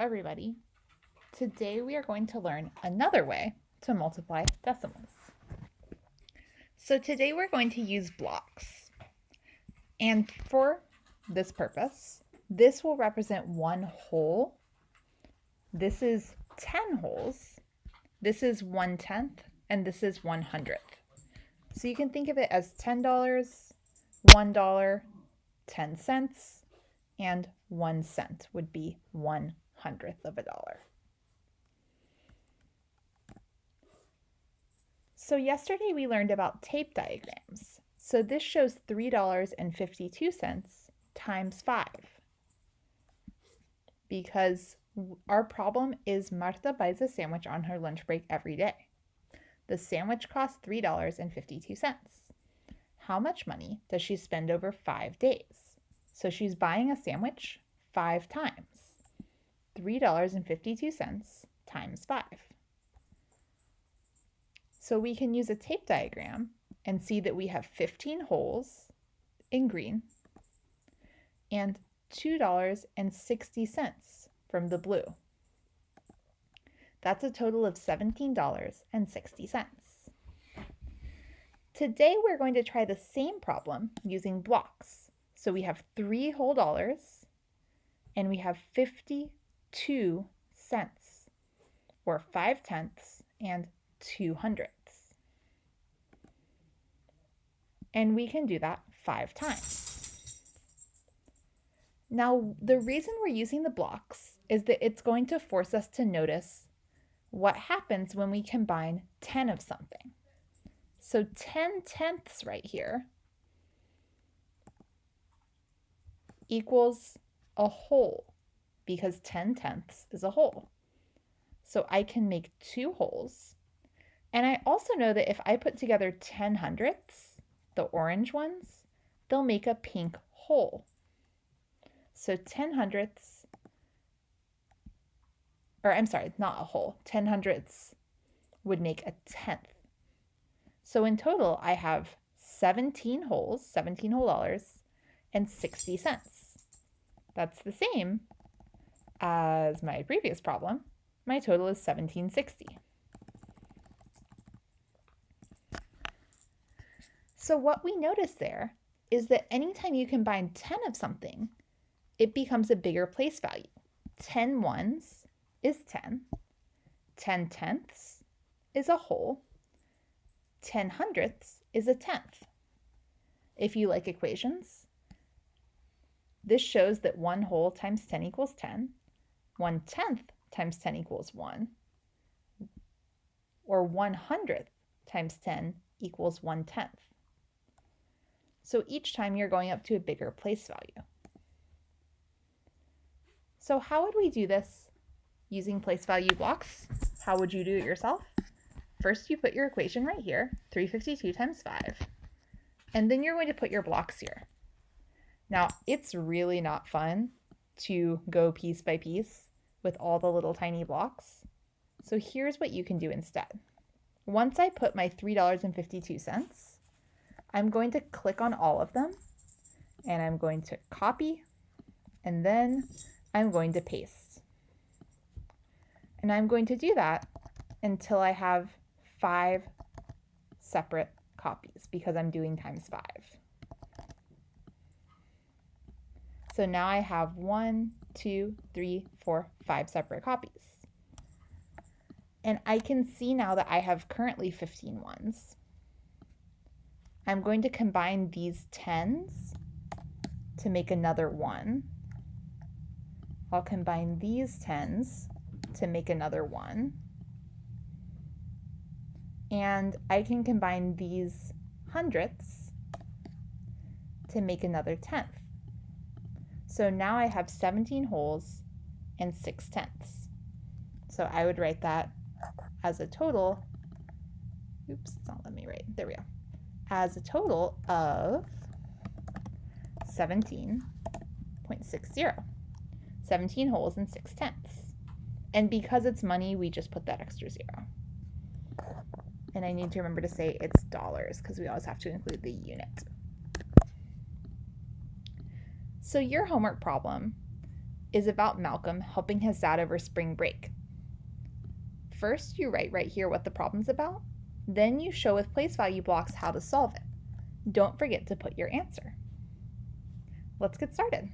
everybody. Today we are going to learn another way to multiply decimals. So today we're going to use blocks. And for this purpose, this will represent one whole. This is 10 wholes. This is 1/10, and this is 1/100th. So you can think of it as $10, $1, 10 cents, and 1 cent would be 1/100th of a dollar. So yesterday we learned about tape diagrams. So this shows $3.52 times 5. Because our problem is Marta buys a sandwich on her lunch break every day. The sandwich costs $3.52. How much money does she spend over 5 days? So she's buying a sandwich 5 times. $3.52 times 5. So we can use a tape diagram and see that we have 15 wholes in green and $2.60 from the blue. That's a total of $17.60. Today we're going to try the same problem using blocks. So we have 3 whole dollars and we have 52 cents, or 5/10 and 2/100. And we can do that 5 times. Now, the reason we're using the blocks is that it's going to force us to notice what happens when we combine 10 of something. So 10/10 right here equals a whole, because 10/10 is a whole. So I can make 2 wholes. And I also know that if I put together 10/100ths, the orange ones, they'll make a pink whole. So 10/100ths, or I'm sorry, not a whole, 10/100ths would make a 10th. So in total, I have 17 wholes, 17 whole dollars, and 60 cents. That's the same as my previous problem. My total is $17.60. So what we notice there is that anytime you combine 10 of something, it becomes a bigger place value. 10 ones is 10. 10/10ths is a whole. 10/100ths is a 10th. If you like equations, this shows that 1 whole times 10 equals 10. 1/10 times 10 equals 1. Or 1/100th times 10 equals 1/10. So each time you're going up to a bigger place value. So how would we do this using place value blocks? How would you do it yourself? First, you put your equation right here, 352 times 5, and then you're going to put your blocks here. Now, it's really not fun to go piece by piece with all the little tiny blocks. So here's what you can do instead. Once I put my $3.52, I'm going to click on all of them, and I'm going to copy, and then I'm going to paste. And I'm going to do that until I have 5 separate copies, because I'm doing times 5. So now I have 1, 2, 3, 4, 5 separate copies. And I can see now that I have currently 15 ones. I'm going to combine these 10s to make another 1. I'll combine these 10s to make another 1. And I can combine these 100ths to make another 10th. So now I have 17 wholes and 6/10. So I would write that as a total, oops, it's not letting me write, there we go, as a total of 17.60. 17 wholes and 6/10. And because it's money, we just put that extra 0. And I need to remember to say it's dollars, because we always have to include the unit. So your homework problem is about Malcolm helping his dad over spring break. First, you write right here what the problem's about. Then you show with place value blocks how to solve it. Don't forget to put your answer. Let's get started.